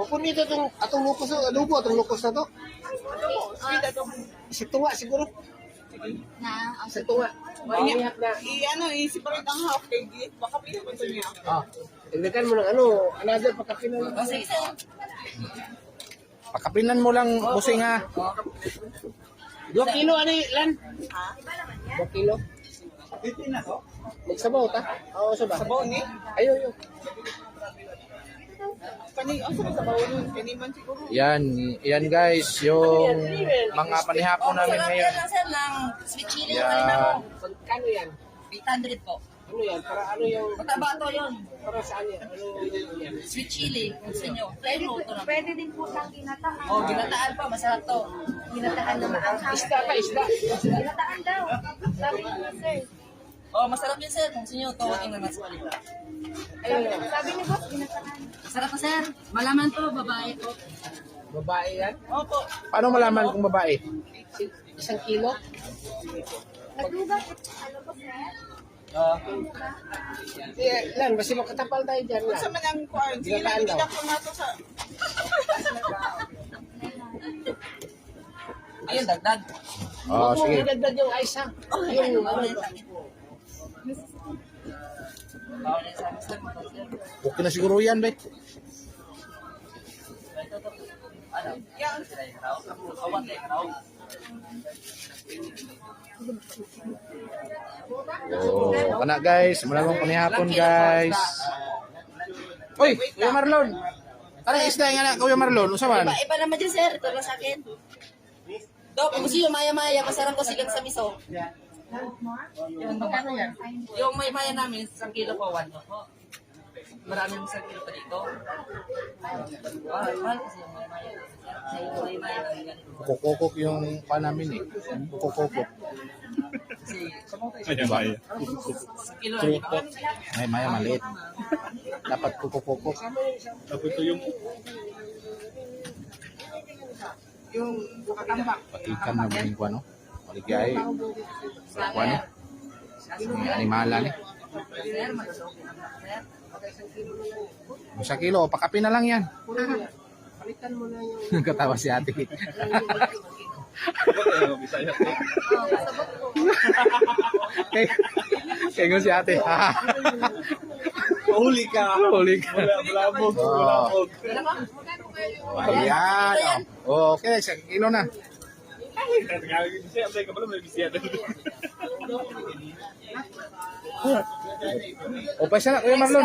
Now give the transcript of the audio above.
Bukod nito atong lukos, adobo, atong lukos na to. Isip tunga siguro. Isip tunga. Mahihap na. I-separate ang half kg. Baka pila pa ito niya. Tignan mo ng another pagkapinan. Sige, sir. Pakapinan mo lang, busing ha. 2 kilo, ano Lan? 2 kilo. Magsabaw ta? Oo, sabaw. Sabaw ni? Ayo. Sa bawon yun. Kaniman siguro. Yan guys, yung mga panihapon namin ngayon. lang sir ng sweet chili. Yan. Magkano yan? 800 po. Ano yan? Para ano yung... Mataba to yun. Para saan yan? Ano yan? Sweet chili. Kung sa inyo. Plain mo ito naman. Pwede din po siyang ginataan. Oh, ginataan pa. Masarap to. Ginataan na maanghang. Isda pa, isda. Ginataan daw. Sabi niyo, sir. Oh, masarap yun sir. Kung sa inyo, to. Tingnan natin sa kalita. Sabi ni boss, ginataan. Masarap pa sir. Malaman to. Babae to. Babae yan? Opo. Paano malaman kung babae? 1 kilo? Naglugat. Ano po, sir? Lan, basta makatapal tayo dyan. Lan. Sa manang kuan. Sige lang, Ginataan daw. idak ko na to sa... Ayun, dagdag. Oh, sige. Idagdag yung ice ha. Yung Bawal na sa akin. Bawal na sa akin sir. Okay na siguro yan, be. Ano? Yan. Awan na yung Oh, kana guys, maraming panihapon guys. Uy, Kuya Marlon. Tara isda nga na, Kuya Marlon, usaman. Iba naman dyan sir. Ito lang sa akin. Do, kung gusto yung maya-maya, masarap ko silang sa miso. Yun, magkano yan? Yung may maya namin, 1 kilo po, 1 po. Maraming 1 kilo pa dito. Mahal kasi yung may maya. May maya namin ganito. Kukukok yung pa namin eh. Kukukok. Kasi, Maya. 1 kilo lang, di ba? Ay, maya maliit. Dapat kukukok. yung katambak. Patikan na mga ko ano. Maligay. Ano? May animala ni. Sir, malusog din ang sir. 1 kilo, pakapin na lang yan. Palitan mo na yung... Katawa si ate. Kaya si ate. Huli ka. Huli ka. Bulabog. Oh. Ayan. Oh. Okay, 1 kilo na. O, paisa na, Kuya Marlon.